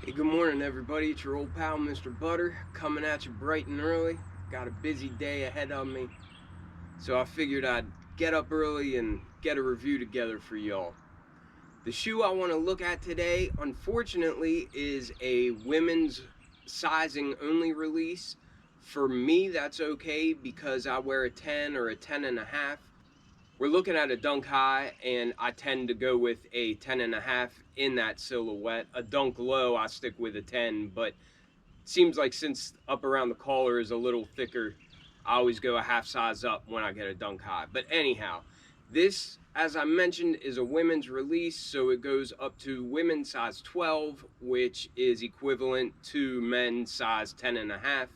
Hey, good morning everybody. It's your old pal Mr. Butter coming at you bright and early. Got a busy day ahead of me, so I figured I'd get up early and get a review together for y'all. The shoe I want to look at today, unfortunately, is a women's sizing only release. For me, that's okay because I wear a 10 or a 10.5. We're looking at a dunk high, and I tend to go with a 10.5 in that silhouette. A dunk low, I stick with a 10, but it seems like since up around the collar is a little thicker, I always go a half size up when I get a dunk high. But anyhow, this, as I mentioned, is a women's release, so it goes up to women's size 12, which is equivalent to men's size 10.5.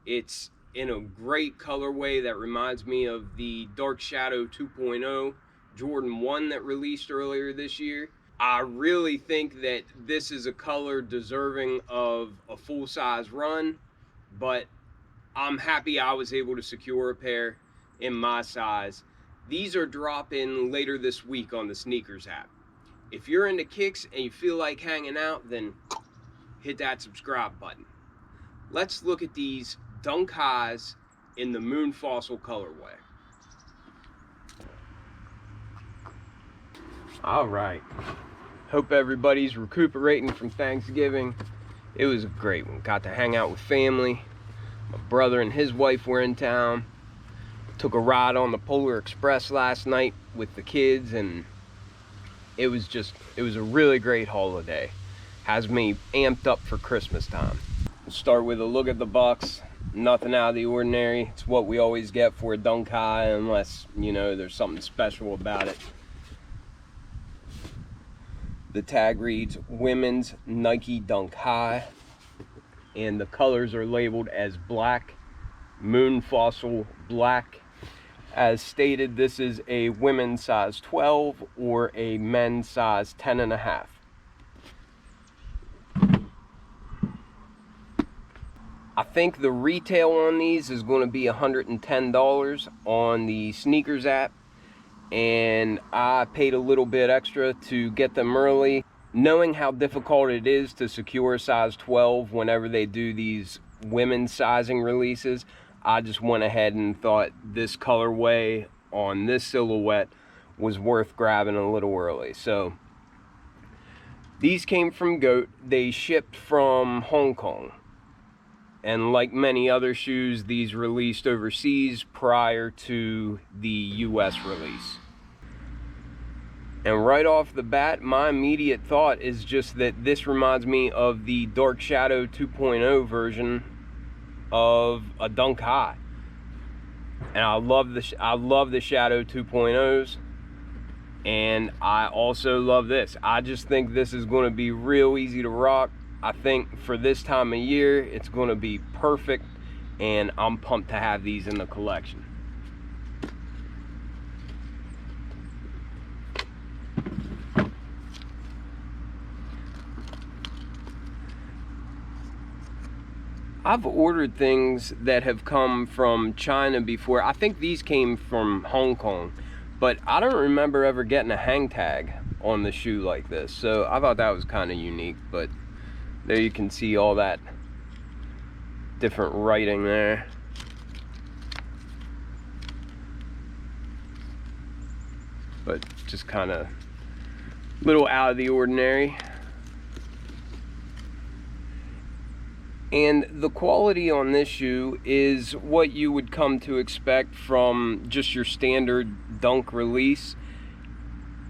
It's in a great colorway that reminds me of the Dark Shadow 2.0 Jordan 1 that released earlier this year. I really think that this is a color deserving of a full-size run, but I'm happy I was able to secure a pair in my size. These are dropping later this week on the SNKRS app. If you're into kicks and you feel like hanging out, then hit that subscribe button. Let's look at these dunk highs in the Moon Fossil colorway. All right. Hope everybody's recuperating from Thanksgiving. It was a great one. Got to hang out with family. My brother and his wife were in town. Took a ride on the Polar Express last night with the kids, and it was a really great holiday. Has me amped up for Christmas time. We'll start with a look at the box. Nothing out of the ordinary. It's what we always get for a dunk high, unless, you know, there's something special about it. The tag reads Women's Nike Dunk High, and the colors are labeled as black, Moon Fossil black. As stated, this is a women's size 12 or a men's size 10.5. I think the retail on these is going to be $110 on the SNKRS app, and I paid a little bit extra to get them early. Knowing how difficult it is to secure a size 12 whenever they do these women's sizing releases, I just went ahead and thought this colorway on this silhouette was worth grabbing a little early. So these came from Goat. They shipped from Hong Kong. And like many other shoes, these released overseas prior to the US release. And right off the bat, my immediate thought is just that this reminds me of the Dark Shadow 2.0 version of a dunk high. And I love the Shadow 2.0s. And I also love this. I just think this is going to be real easy to rock. I think for this time of year, it's going to be perfect, and I'm pumped to have these in the collection. I've ordered things that have come from China before. I think these came from Hong Kong, but I don't remember ever getting a hang tag on the shoe like this, so I thought that was kind of unique. But there you can see all that different writing there. But just kind of a little out of the ordinary. And the quality on this shoe is what you would come to expect from just your standard dunk release.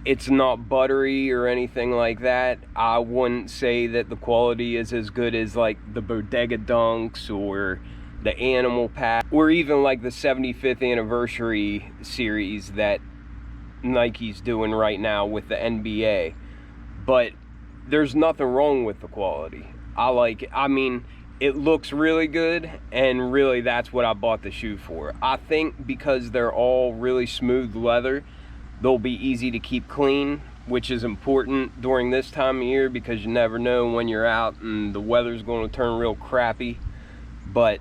It's not buttery or anything like that. I wouldn't say that the quality is as good as like the Bodega Dunks or the Animal Pack, or even like the 75th anniversary series that Nike's doing right now with the NBA. But there's nothing wrong with the quality. I like it. I mean, it looks really good, and really that's what I bought the shoe for. I think because they're all really smooth leather, they'll be easy to keep clean, which is important during this time of year because you never know when you're out and the weather's going to turn real crappy. But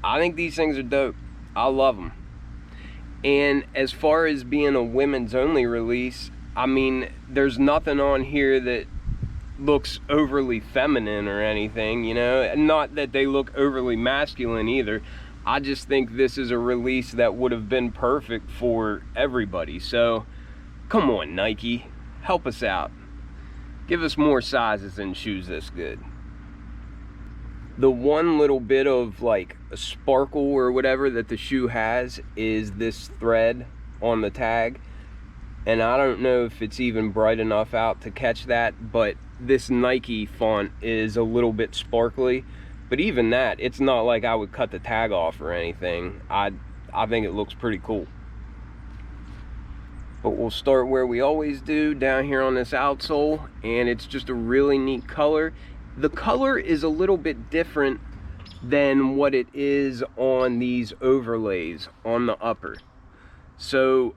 I think these things are dope. I love them. And as far as being a women's only release, I mean, there's nothing on here that looks overly feminine or anything, you know, not that they look overly masculine either. I just think this is a release that would have been perfect for everybody. So come on, Nike, help us out. Give us more sizes in shoes this good. The one little bit of like a sparkle or whatever that the shoe has is this thread on the tag. And I don't know if it's even bright enough out to catch that, but this Nike font is a little bit sparkly. But even that, it's not like I would cut the tag off or anything. I think it looks pretty cool. But we'll start where we always do, down here on this outsole, and it's just a really neat color. The color is a little bit different than what it is on these overlays on the upper. So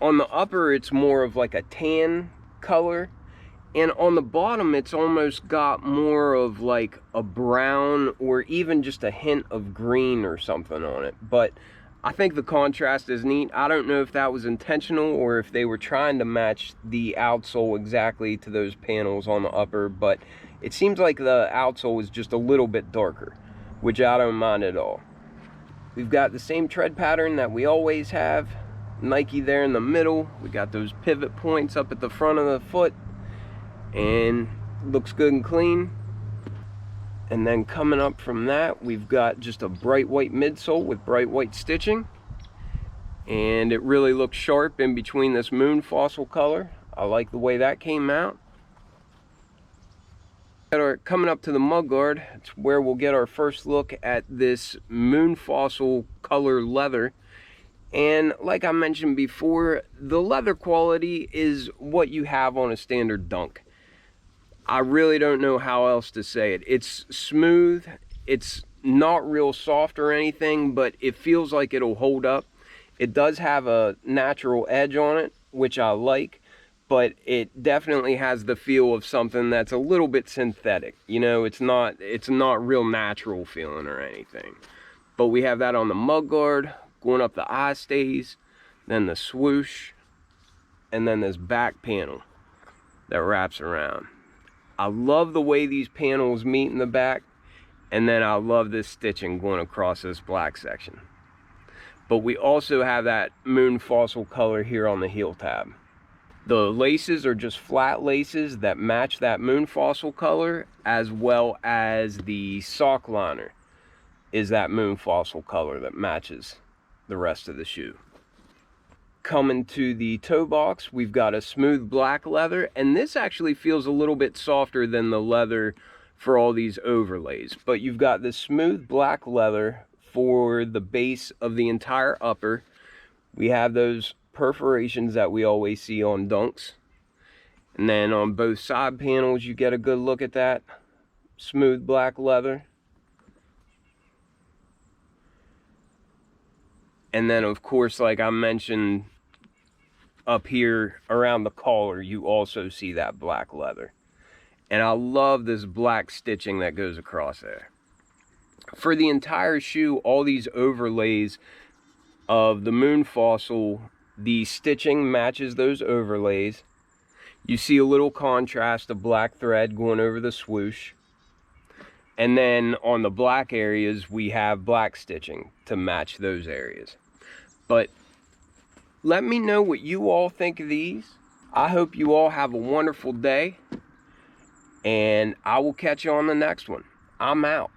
on the upper, it's more of like a tan color, and on the bottom, it's almost got more of like a brown or even just a hint of green or something on it. But I think the contrast is neat. I don't know if that was intentional or if they were trying to match the outsole exactly to those panels on the upper, but it seems like the outsole is just a little bit darker, which I don't mind at all. We've got the same tread pattern that we always have. Nike there in the middle. We got those pivot points up at the front of the foot, and looks good and clean. And then coming up from that, we've got just a bright white midsole with bright white stitching, and it really looks sharp in between this moon fossil color. I like the way that came out. Coming up to the mudguard, it's where we'll get our first look at this moon fossil color leather. And like I mentioned before, the leather quality is what you have on a standard Dunk. I really don't know how else to say it. It's smooth, it's not real soft or anything, but it feels like it'll hold up. It does have a natural edge on it, which I like, but it definitely has the feel of something that's a little bit synthetic. You know, it's not real natural feeling or anything. But we have that on the mudguard, going up the eye stays, then the swoosh, and then this back panel that wraps around. I love the way these panels meet in the back, and then I love this stitching going across this black section. But we also have that moon fossil color here on the heel tab. The laces are just flat laces that match that moon fossil color, as well as the sock liner is that moon fossil color that matches the rest of the shoe. Coming to the toe box, we've got a smooth black leather, and this actually feels a little bit softer than the leather for all these overlays. But you've got this smooth black leather for the base of the entire upper. We have those perforations that we always see on Dunks. And then on both side panels, you get a good look at that smooth black leather. And then, of course, like I mentioned, up here around the collar, you also see that black leather. And I love this black stitching that goes across there. For the entire shoe, all these overlays of the moon fossil, the stitching matches those overlays. You see a little contrast of black thread going over the swoosh. And then on the black areas, we have black stitching to match those areas. But let me know what you all think of these. I hope you all have a wonderful day, and I will catch you on the next one. I'm out.